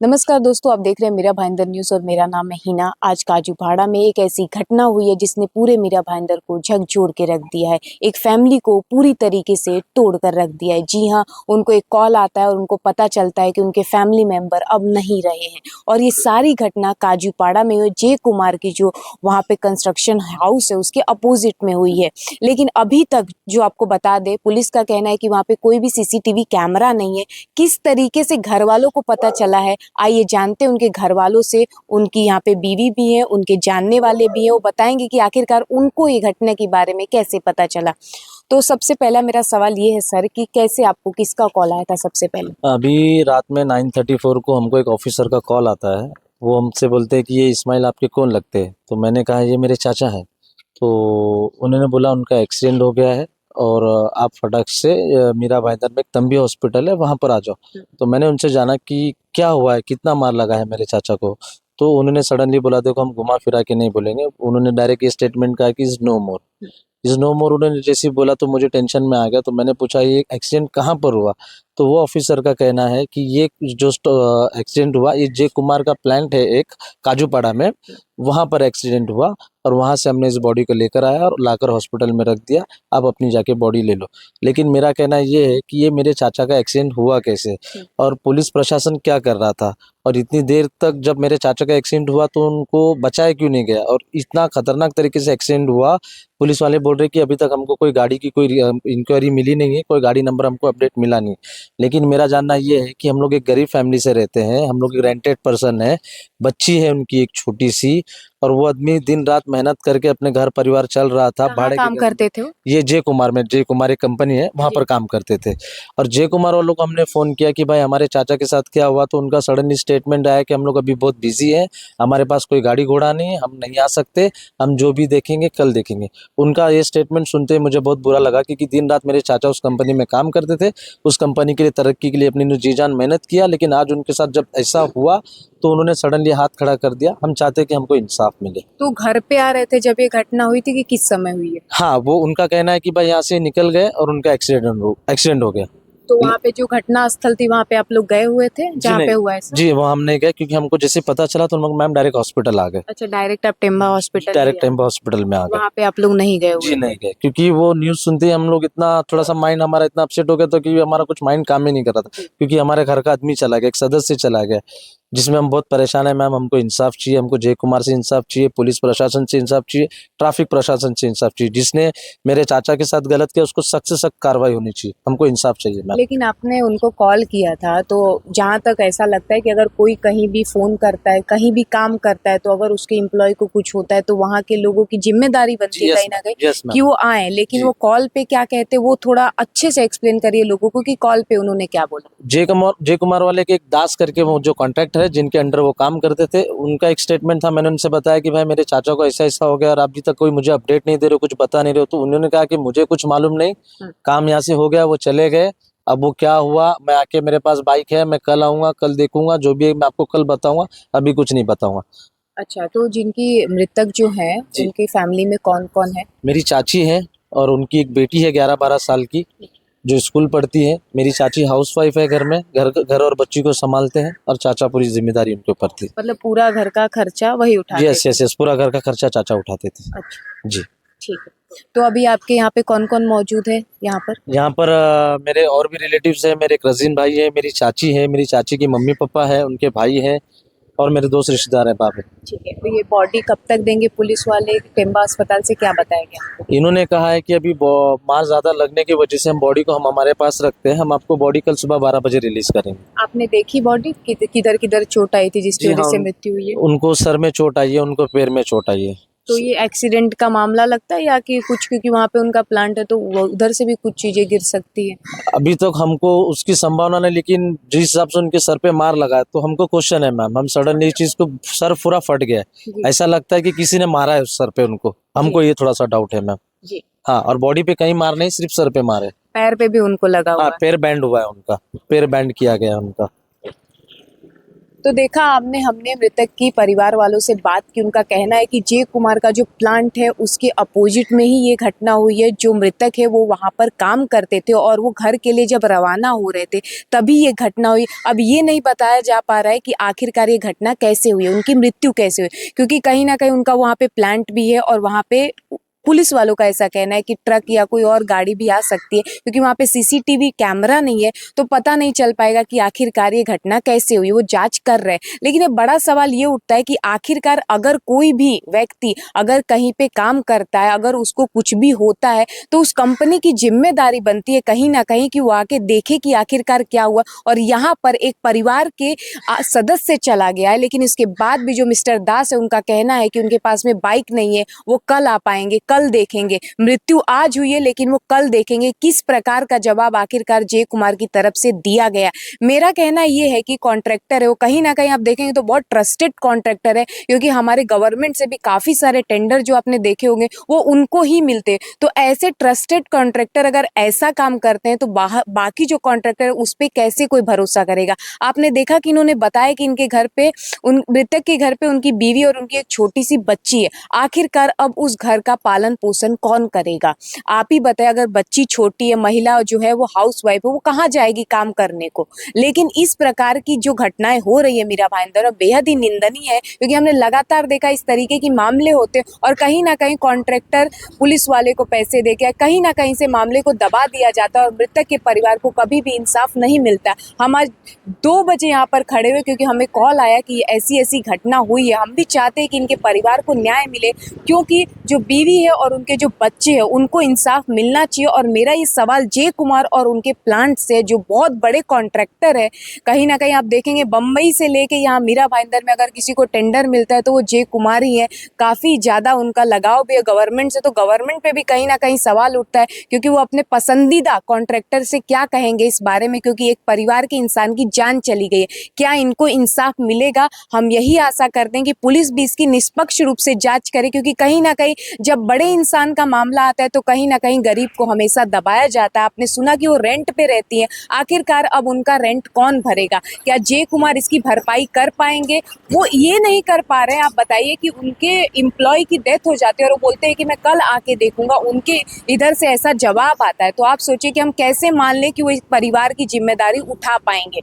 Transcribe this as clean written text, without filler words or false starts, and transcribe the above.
नमस्कार दोस्तों, आप देख रहे हैं मीरा भाईंदर न्यूज़ और मेरा नाम है हिना। आज काजूपाड़ा में एक ऐसी घटना हुई है जिसने पूरे मीरा भाईंदर को झकझोर के रख दिया है। एक फैमिली को पूरी तरीके से तोड़ कर रख दिया है। जी हाँ, उनको एक कॉल आता है और उनको पता चलता है कि उनके फैमिली मेंबर अब नहीं रहे हैं और ये सारी घटना काजूपाड़ा में हुई। जय कुमार की जो वहाँ पे कंस्ट्रक्शन हाउस है उसके अपोजिट में हुई है। लेकिन अभी तक जो आपको बता दे, पुलिस का कहना है कि वहाँ पे कोई भी सीसीटीवी कैमरा नहीं है। किस तरीके से घर वालों को पता चला है, आइए जानते हैं उनके घर वालों से। उनकी यहाँ पे बीवी भी है, उनके जानने वाले भी हैं, वो बताएंगे कि आखिरकार उनको ये घटना के बारे में कैसे पता चला। तो सबसे पहला मेरा सवाल ये है सर कि कैसे आपको किसका कॉल आया था सबसे पहले? अभी रात में 9:34 को हमको एक ऑफिसर का कॉल आता है। वो हमसे बोलते हैं कि ये इस्माइल आपके कौन लगते हैं। तो मैंने कहा ये मेरे चाचा हैं। तो उन्होंने बोला उनका एक्सीडेंट हो गया है और आप फटाक से मीरा भाईंदर में एक तंबी हॉस्पिटल है वहाँ पर आ जाओ। तो मैंने उनसे जाना कि क्या हुआ है, कितना मार लगा है मेरे चाचा को। तो उन्होंने सडनली बोला देखो हम घुमा फिरा के नहीं बोलेंगे। उन्होंने डायरेक्ट ये स्टेटमेंट कहा कि इज नो मोर। उन्होंने जैसे ही बोला तो मुझे टेंशन में आ गया। तो मैंने पूछा ये एक्सीडेंट कहाँ पर हुआ। तो वो ऑफिसर का कहना है कि ये जो एक्सीडेंट हुआ ये जय कुमार का प्लांट है एक काजूपाड़ा में, वहाँ पर एक्सीडेंट हुआ और वहाँ से हमने इस बॉडी को लेकर आया और लाकर हॉस्पिटल में रख दिया। आप अपनी जाके बॉडी ले लो। लेकिन मेरा कहना ये है कि ये मेरे चाचा का एक्सीडेंट हुआ कैसे और पुलिस प्रशासन क्या कर रहा था और इतनी देर तक जब मेरे चाचा का एक्सीडेंट हुआ तो उनको बचाया क्यों नहीं गया और इतना खतरनाक तरीके से एक्सीडेंट हुआ। पुलिस वाले बोल रहे कि अभी तक हमको कोई गाड़ी की कोई इंक्वायरी मिली नहीं है, कोई गाड़ी नंबर हमको अपडेट मिला नहीं। लेकिन मेरा जानना ये है कि हम लोग एक गरीब फैमिली से रहते हैं, हम लोग एक रेंटेड पर्सन है, बच्ची है उनकी एक छोटी सी, और वो आदमी दिन रात मेहनत करके अपने घर परिवार चल रहा था। कहाँ भाड़े के काम घर करते थे वो? ये जय कुमार में, जय कुमार एक कंपनी है वहां पर काम करते थे। और जय कुमार वालों को हमने फोन किया कि भाई हमारे चाचा के साथ क्या हुआ। तो उनका सडनली स्टेटमेंट आया कि हम लोग अभी बहुत बिजी है, हमारे पास कोई गाड़ी घोड़ा नहीं है, हम नहीं आ सकते, हम जो भी देखेंगे कल देखेंगे। उनका ये स्टेटमेंट सुनते ही मुझे बहुत बुरा लगा क्योंकि दिन रात मेरे चाचा उस कंपनी में काम करते थे, उस कंपनी के लिए तरक्की के लिए अपनी जी जान मेहनत किया। लेकिन आज उनके साथ जब ऐसा हुआ तो उन्होंने सडनली हाथ खड़ा कर दिया। हम चाहते कि हमको इंसाफ मिले। तो घर पे आ रहे थे जब ये घटना हुई थी कि किस समय हुई है? हाँ, वो उनका कहना है कि भाई यहाँ से निकल गए और उनका एक्सीडेंट हो गया। तो वहाँ पे जो घटना स्थल थी वहाँ पे आप लोग गए हुए थे जी जहाँ नहीं, पे हुआ है सर? जी वो हम नहीं गए क्योंकि हमको जैसे पता चला तो हम लोग मैम डायरेक्ट हॉस्पिटल आ गए। अच्छा, डायरेक्ट आप टेम्बा हॉस्पिटल ही डायरेक्ट आए। टेम्पो हॉस्पिटल में आ गए। वहाँ पे आप लोग नहीं गए हुए जी थे? नहीं गए क्योंकि वो न्यूज़ सुनते ही हम लोग इतना थोड़ा सा माइंड हमारा इतना अपसेट हो गया था कि हमारा कुछ माइंड काम ही नहीं कर रहा था क्योंकि हमारे घर का आदमी चला गया, एक सदस्य चला गया, जिसमें हम बहुत परेशान है। मैम हमको इंसाफ चाहिए, हमको जय कुमार से इंसाफ चाहिए, पुलिस प्रशासन से इंसाफ चाहिए, ट्रैफिक प्रशासन से इंसाफ चाहिए। जिसने मेरे चाचा के साथ गलत किया उसको सख्त से सख्त कार्रवाई होनी चाहिए। हमको इंसाफ चाहिए मैम। लेकिन आपने उनको कॉल किया था तो जहाँ तक ऐसा लगता है कि अगर कोई कहीं भी फोन करता है, कहीं भी काम करता है, तो अगर उसके एम्प्लॉय को कुछ होता है तो वहाँ के लोगों की जिम्मेदारी बनती है कहीं ना कहीं कि वो आए। लेकिन वो कॉल पे क्या कहते हैं वो थोड़ा अच्छे से एक्सप्लेन करिए लोगों को कि कॉल पे उन्होंने क्या बोला। जय कुमार वाले के एक दास करके वो जो कॉन्ट्रैक्टर है जिनके अंडर वो काम करते थे, उनका एक स्टेटमेंट था। मैंने उनसे बताया कि भाई मेरे चाचा को ऐसा ऐसा हो गया और आप अभी तक कोई मुझे अपडेट नहीं दे रहे हो, कुछ बता नहीं रहे हो। तो उन्होंने कहा कि मुझे कुछ मालूम नहीं, काम यहाँ से हो गया, वो चले गए। अब वो क्या हुआ, मैं आके मेरे पास बाइक है, मैं कल आऊंगा, कल देखूंगा, जो भी है मैं आपको कल बताऊंगा, अभी कुछ नहीं बताऊंगा। अच्छा, तो जिनकी मृतक जो है जी, उनकी फैमिली में कौन कौन है? मेरी चाची है और उनकी एक बेटी है 11-12 साल की जो स्कूल पढ़ती है। मेरी चाची हाउसवाइफ है, घर में घर और बच्ची को संभालते हैं और चाचा पूरी जिम्मेदारी उनके ऊपर थी। मतलब पूरा घर का खर्चा वही उठाते यस थे? यस यस, पूरा घर का खर्चा चाचा उठाते थे। अच्छा, जी। ठीक है। तो अभी आपके यहाँ पे कौन कौन मौजूद है यहाँ पर? यहाँ पर मेरे और भी रिलेटिव्स हैं, मेरे कजिन भाई है, मेरी चाची है, मेरी चाची की मम्मी पापा है, उनके भाई हैं और मेरे दोस्त रिश्तेदार हैं बाप है। ठीक है, तो ये बॉडी कब तक देंगे पुलिस वाले? टेम्बा अस्पताल से क्या बताया गया? इन्होंने कहा है कि अभी मार ज्यादा लगने की वजह से हम बॉडी को हम हमारे पास रखते हैं, हम आपको बॉडी कल सुबह 12 बजे रिलीज करेंगे। आपने देखी बॉडी किधर किधर चोट आई थी जिसकी जी वजह हाँ, से मृत्यु हुई है? उनको सर में चोट आई है, उनको पैर में चोट आई है। तो ये एक्सीडेंट का मामला लगता है या कि कुछ, क्योंकि वहाँ पे उनका प्लांट है तो उधर से भी कुछ चीजें गिर सकती है? अभी तक हमको उसकी संभावना नहीं, लेकिन जिस हिसाब से उनके सर पे मार लगा है तो हमको क्वेश्चन है मैम। हम सडनली इस चीज को सर पूरा फट गया है, ऐसा लगता है कि किसी ने मारा है उस सर पे उनको, हमको ये थोड़ा सा डाउट है मैम। जी। हाँ, और बॉडी पे कहीं मार नहीं, सिर्फ सर पे मार है। पैर पे भी उनको लगा हुआ हाँ, है? पैर बैंड हुआ है उनका, पैर बैंड किया गया है उनका। तो देखा आपने, हमने मृतक की परिवार वालों से बात की। उनका कहना है कि जय कुमार का जो प्लांट है उसके अपोजिट में ही ये घटना हुई है। जो मृतक है वो वहाँ पर काम करते थे और वो घर के लिए जब रवाना हो रहे थे तभी ये घटना हुई। अब ये नहीं बताया जा पा रहा है कि आखिरकार ये घटना कैसे हुई है, उनकी मृत्यु कैसे हुई, क्योंकि कहीं ना कहीं उनका वहाँ पे प्लांट भी है और वहाँ पे पुलिस वालों का ऐसा कहना है कि ट्रक या कोई और गाड़ी भी आ सकती है, क्योंकि वहाँ पे सीसीटीवी कैमरा नहीं है, तो पता नहीं चल पाएगा कि आखिरकार ये घटना कैसे हुई। वो जांच कर रहे हैं। लेकिन एक बड़ा सवाल ये उठता है कि आखिरकार अगर कोई भी व्यक्ति अगर कहीं पे काम करता है, अगर उसको कुछ भी होता है, तो उस कंपनी की जिम्मेदारी बनती है कहीं ना कहीं कि वो आके देखे कि आखिरकार क्या हुआ। और यहाँ पर एक परिवार के सदस्य चला गया है, लेकिन इसके बाद भी जो मिस्टर दास है उनका कहना है कि उनके पास में बाइक नहीं है, वो कल आ पाएंगे, कल देखेंगे। मृत्यु आज हुई है लेकिन वो कल देखेंगे। किस प्रकार का जवाब आखिरकार जय कुमार की तरफ से दिया गया। मेरा कहना ये है कि कॉन्ट्रैक्टर है वो, कहीं ना कहीं आप देखेंगे तो बहुत ट्रस्टेड कॉन्ट्रैक्टर है, क्योंकि हमारे गवर्नमेंट से भी काफी सारे टेंडर जो आपने देखे होंगे वो उनको ही मिलते। तो ऐसे ट्रस्टेड कॉन्ट्रैक्टर अगर ऐसा काम करते हैं तो बाकी जो कॉन्ट्रैक्टर है उस पर कैसे कोई भरोसा करेगा। आपने देखा कि इन्होंने बताया कि इनके घर पे, उन मृतक के घर पे उनकी बीवी और उनकी एक छोटी सी बच्ची है। आखिरकार अब उस घर का पालन पोषण कौन करेगा। आप ही बताएं, अगर बच्ची छोटी है, महिला जो है वो हाउस वाइफ है, वो कहाँ जाएगी काम करने को। लेकिन इस प्रकार की जो घटनाएं हो रही है मीरा भाईंदर, बेहद ही निंदनीय है, क्योंकि हमने लगातार देखा इस तरीके की मामले होते और कहीं ना कहीं कॉन्ट्रैक्टर पुलिस वाले को पैसे देके कहीं ना कहीं से मामले को दबा दिया जाता है और मृतक के परिवार को कभी भी इंसाफ नहीं मिलता। हम आज 2 बजे यहाँ पर खड़े हुए क्योंकि हमें कॉल आया कि ऐसी ऐसी घटना हुई है। हम भी चाहते हैं कि इनके परिवार को न्याय मिले, क्योंकि जो बीवी है और उनके जो बच्चे हैं उनको इंसाफ मिलना चाहिए। और मेरा ये सवाल जय कुमार और उनके प्लांट से, जो बहुत बड़े कॉन्ट्रैक्टर है, कहीं ना कहीं आप देखेंगे बम्बई से लेके यहाँ मीरा भाईंदर में अगर किसी को टेंडर मिलता है तो वो जय कुमार ही है। काफ़ी ज़्यादा उनका लगाव भी है गवर्नमेंट से, तो गवर्नमेंट पे भी कहीं ना कहीं सवाल उठता है, क्योंकि वो अपने पसंदीदा कॉन्ट्रैक्टर से क्या कहेंगे इस बारे में, क्योंकि एक परिवार के इंसान की जान चली गई है। क्या इनको इंसाफ मिलेगा? हम यही आशा करते हैं कि पुलिस भी इसकी निष्पक्ष रूप से जांच करे, क्योंकि कहीं ना कहीं जब बड़े इंसान का मामला आता है तो कहीं ना कहीं गरीब को हमेशा दबाया जाता है। आपने सुना कि वो रेंट पे रहती है, आखिरकार अब उनका रेंट कौन भरेगा? क्या जय कुमार इसकी भरपाई कर पाएंगे? वो ये नहीं कर पा रहे हैं। आप बताइए कि उनके एम्प्लॉय की डेथ हो जाती है और वो बोलते हैं कि मैं कल आके देखूंगा, उनके इधर से ऐसा जवाब आता है। तो आप सोचिए कि हम कैसे मान लें कि वो इस परिवार की जिम्मेदारी उठा पाएंगे।